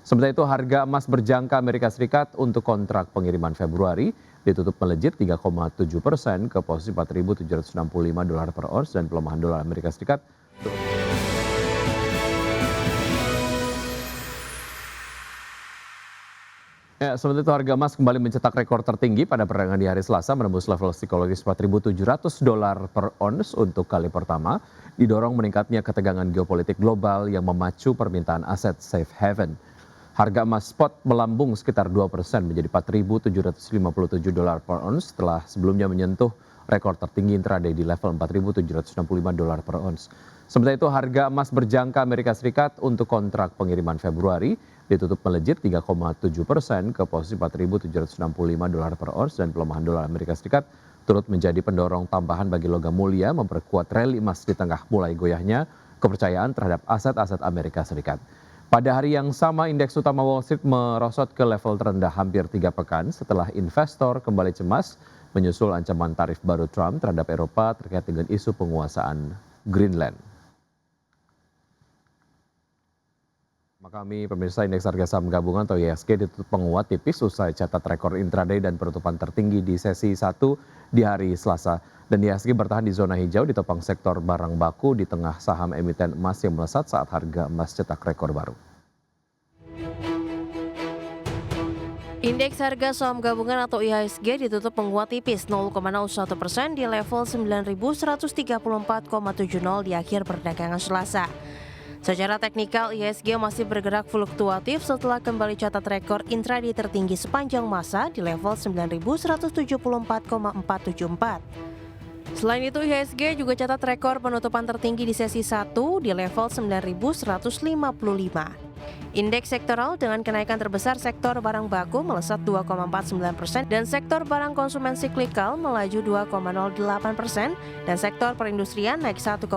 Sementara itu harga emas berjangka Amerika Serikat untuk kontrak pengiriman Februari ditutup melejit 3,7% ke posisi 4.765 dolar per ons dan pelemahan dolar Amerika Serikat. Ya, sementara itu harga emas kembali mencetak rekor tertinggi pada perdagangan di hari Selasa menembus level psikologis 4.700 dolar per ons untuk kali pertama, didorong meningkatnya ketegangan geopolitik global yang memacu permintaan aset safe haven. Harga emas spot melambung sekitar 2% menjadi 4.757 dolar per ons setelah sebelumnya menyentuh rekor tertinggi intraday di level 4.765 dolar per ons. Sementara itu harga emas berjangka Amerika Serikat untuk kontrak pengiriman Februari ditutup melejit 3,7% ke posisi 4.765 dolar per ons dan pelemahan dolar Amerika Serikat turut menjadi pendorong tambahan bagi logam mulia memperkuat rally emas di tengah mulai goyahnya kepercayaan terhadap aset-aset Amerika Serikat. Pada hari yang sama, indeks utama Wall Street merosot ke level terendah hampir 3 pekan setelah investor kembali cemas menyusul ancaman tarif baru Trump terhadap Eropa terkait dengan isu penguasaan Greenland. Kami pemirsa indeks harga saham gabungan atau IHSG ditutup menguat tipis usai catat rekor intraday dan penutupan tertinggi di sesi 1 di hari Selasa. Dan IHSG bertahan di zona hijau ditopang sektor barang baku di tengah saham emiten emas yang melesat saat harga emas cetak rekor baru. Indeks harga saham gabungan atau IHSG ditutup menguat tipis 0,01% di level 9.134,70 di akhir perdagangan Selasa. Secara teknikal, IHSG masih bergerak fluktuatif setelah kembali catat rekor intraday tertinggi sepanjang masa di level 9.174,474. Selain itu, IHSG juga catat rekor penutupan tertinggi di sesi 1 di level 9.155. Indeks sektoral dengan kenaikan terbesar sektor barang baku melesat 2,49% dan sektor barang konsumen siklikal melaju 2,08% dan sektor perindustrian naik 1,86%.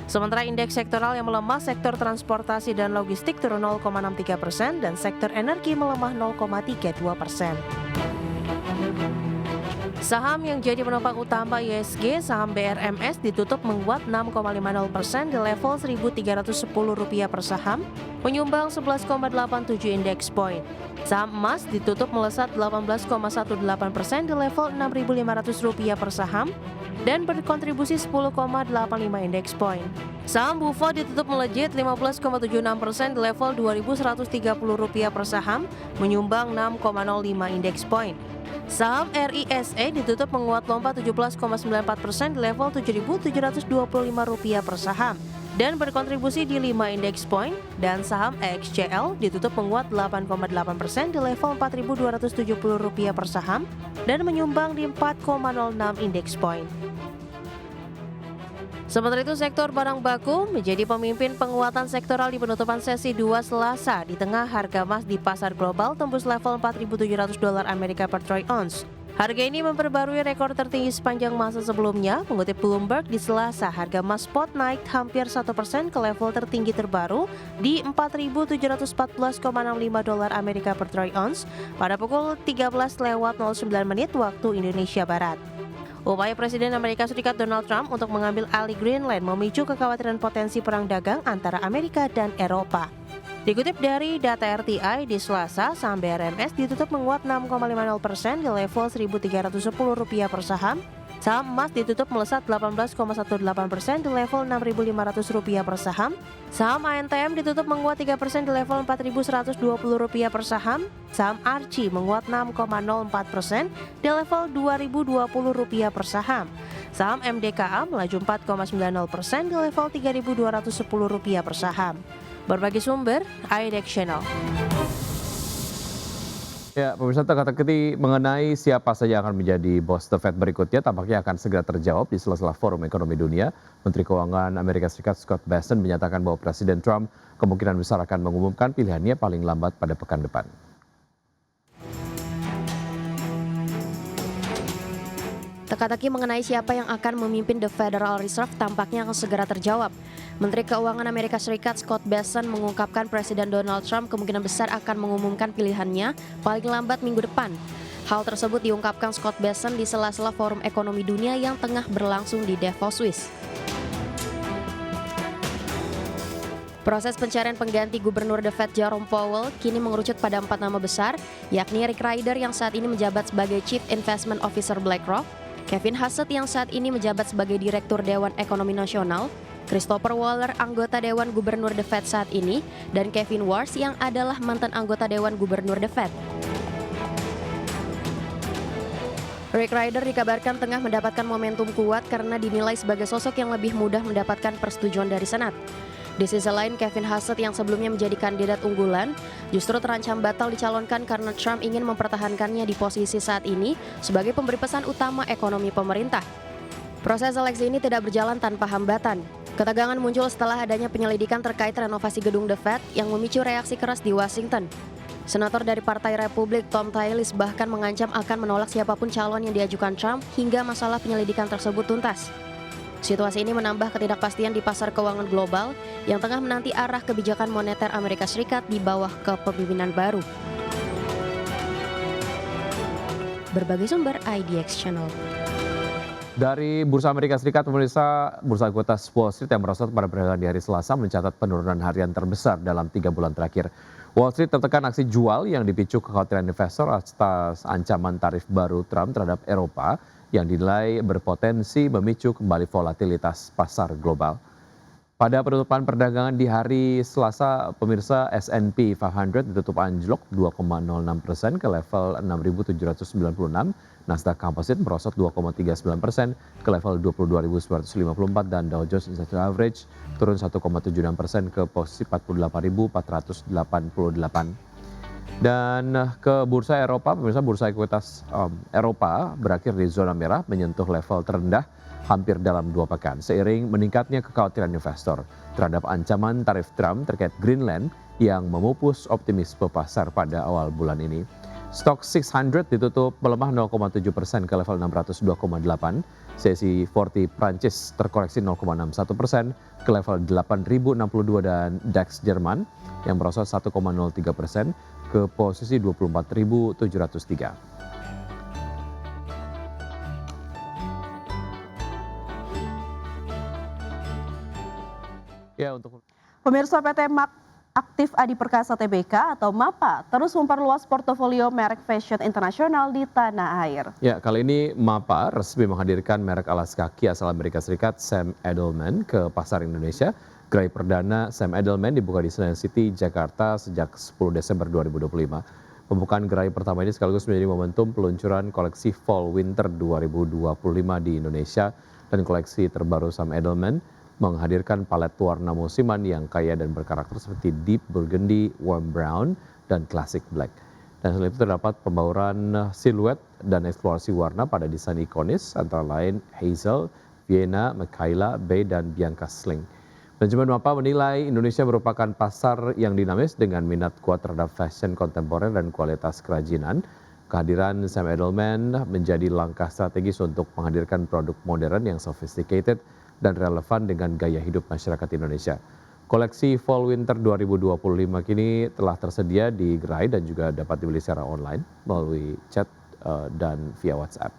Sementara indeks sektoral yang melemah, sektor transportasi dan logistik turun 0,63% dan sektor energi melemah 0,32%. Saham yang jadi penopang utama IHSG, saham BRMS ditutup menguat 6,50% di level Rp1.310 per saham, menyumbang 11,87 indeks point. Saham emas ditutup melesat 18,18% di level Rp6.500 per saham dan berkontribusi 10,85 indeks point. Saham Bufo ditutup melejit 15,76% di level Rp2.130 per saham, menyumbang 6,05 indeks point. Saham RISE ditutup menguat lompat 17,94% di level Rp7.725 per saham dan berkontribusi di 5 indeks point, dan saham XCL ditutup menguat 8,8% di level Rp4.270 per saham dan menyumbang di 4,06 indeks point. Sementara itu, sektor barang baku menjadi pemimpin penguatan sektoral di penutupan sesi 2 Selasa di tengah harga emas di pasar global tembus level 4.700 dolar Amerika per troy ounce. Harga ini memperbarui rekor tertinggi sepanjang masa sebelumnya. Mengutip Bloomberg, di Selasa harga emas spot naik hampir 1% ke level tertinggi terbaru di 4.714,65 dolar Amerika per troy ounce pada pukul 13:09 waktu Indonesia Barat. Upaya Presiden Amerika Serikat Donald Trump untuk mengambil alih Greenland memicu kekhawatiran potensi perang dagang antara Amerika dan Eropa. Dikutip dari data RTI, di Selasa, saham BRMS ditutup menguat 6,50% di level Rp1.310 per saham. Saham emas ditutup melesat 18,18% di level Rp6.500 per saham. Saham ANTM ditutup menguat 3% di level Rp4.120 per saham. Saham ARCI menguat 6,04% di level Rp2.020 per saham. Saham MDKA melaju 4,90% di level Rp3.210 per saham. Berbagi sumber, IDEX Channel. Ya, pemirsa, teka-teki mengenai siapa saja yang akan menjadi bos The Fed berikutnya tampaknya akan segera terjawab di sela-sela Forum Ekonomi Dunia. Menteri Keuangan Amerika Serikat Scott Bessent menyatakan bahwa Presiden Trump kemungkinan besar akan mengumumkan pilihannya paling lambat pada pekan depan. Teka-teki mengenai siapa yang akan memimpin The Federal Reserve tampaknya akan segera terjawab. Menteri Keuangan Amerika Serikat Scott Bessent mengungkapkan Presiden Donald Trump kemungkinan besar akan mengumumkan pilihannya paling lambat minggu depan. Hal tersebut diungkapkan Scott Bessent di sela-sela Forum Ekonomi Dunia yang tengah berlangsung di Davos, Swiss. Proses pencarian pengganti Gubernur The Fed Jerome Powell kini mengerucut pada 4 nama besar, yakni Rick Ryder yang saat ini menjabat sebagai Chief Investment Officer BlackRock, Kevin Hassett yang saat ini menjabat sebagai Direktur Dewan Ekonomi Nasional, Christopher Waller, anggota Dewan Gubernur The Fed saat ini, dan Kevin Warsh yang adalah mantan anggota Dewan Gubernur The Fed. Rick Ryder dikabarkan tengah mendapatkan momentum kuat karena dinilai sebagai sosok yang lebih mudah mendapatkan persetujuan dari Senat. Di sisi lain, Kevin Hassett yang sebelumnya menjadi kandidat unggulan justru terancam batal dicalonkan karena Trump ingin mempertahankannya di posisi saat ini sebagai pemberi pesan utama ekonomi pemerintah. Proses seleksi ini tidak berjalan tanpa hambatan. Ketegangan muncul setelah adanya penyelidikan terkait renovasi gedung The Fed yang memicu reaksi keras di Washington. Senator dari Partai Republik Tom Tillis bahkan mengancam akan menolak siapapun calon yang diajukan Trump hingga masalah penyelidikan tersebut tuntas. Situasi ini menambah ketidakpastian di pasar keuangan global yang tengah menanti arah kebijakan moneter Amerika Serikat di bawah kepemimpinan baru. Berbagai sumber IDX Channel. Dari Bursa Amerika Serikat, pemirsa, bursa kuotas Wall Street yang merosot pada perdagangan di hari Selasa mencatat penurunan harian terbesar dalam 3 bulan terakhir. Wall Street tertekan aksi jual yang dipicu kekhawatiran investor atas ancaman tarif baru Trump terhadap Eropa yang dinilai berpotensi memicu kembali volatilitas pasar global. Pada penutupan perdagangan di hari Selasa, pemirsa, S&P 500 ditutup anjlok 2,06% ke level 6.796, Nasdaq Composite merosot 2,39% ke level 22.954 dan Dow Jones Industrial Average turun 1,76% ke posisi 48.488. Dan ke bursa Eropa, pemirsa, bursa ekuitas Eropa berakhir di zona merah menyentuh level terendah hampir dalam 2 pekan. Seiring meningkatnya kekhawatiran investor terhadap ancaman tarif Trump terkait Greenland yang memupus optimisme pasar pada awal bulan ini. Stock 600 ditutup melemah 0,7% ke level 602,8. CAC 40 Prancis terkoreksi 0,61% ke level 8.062 dan DAX Jerman yang merosot 1,03% ke posisi 24.703. Ya, untuk Pemirsa, PT Aktif Adi Perkasa Tbk atau MAPA terus memperluas portofolio merek fashion internasional di tanah air. Ya, kali ini MAPA resmi menghadirkan merek alas kaki asal Amerika Serikat Sam Edelman ke pasar Indonesia. Gerai perdana Sam Edelman dibuka di Senayan City, Jakarta sejak 10 Desember 2025. Pembukaan gerai pertama ini sekaligus menjadi momentum peluncuran koleksi Fall Winter 2025 di Indonesia, dan koleksi terbaru Sam Edelman menghadirkan palet warna musiman yang kaya dan berkarakter seperti deep burgundy, warm brown, dan classic black. Dan selain itu terdapat pembauran siluet dan eksplorasi warna pada desain ikonis antara lain Hazel, Vienna, Michaela, Bay, dan Bianca Sling. Manajemen MAPA menilai Indonesia merupakan pasar yang dinamis dengan minat kuat terhadap fashion kontemporer dan kualitas kerajinan. Kehadiran Sam Edelman menjadi langkah strategis untuk menghadirkan produk modern yang sophisticated dan relevan dengan gaya hidup masyarakat Indonesia. Koleksi Fall Winter 2025 kini telah tersedia di gerai dan juga dapat dibeli secara online melalui chat dan via WhatsApp.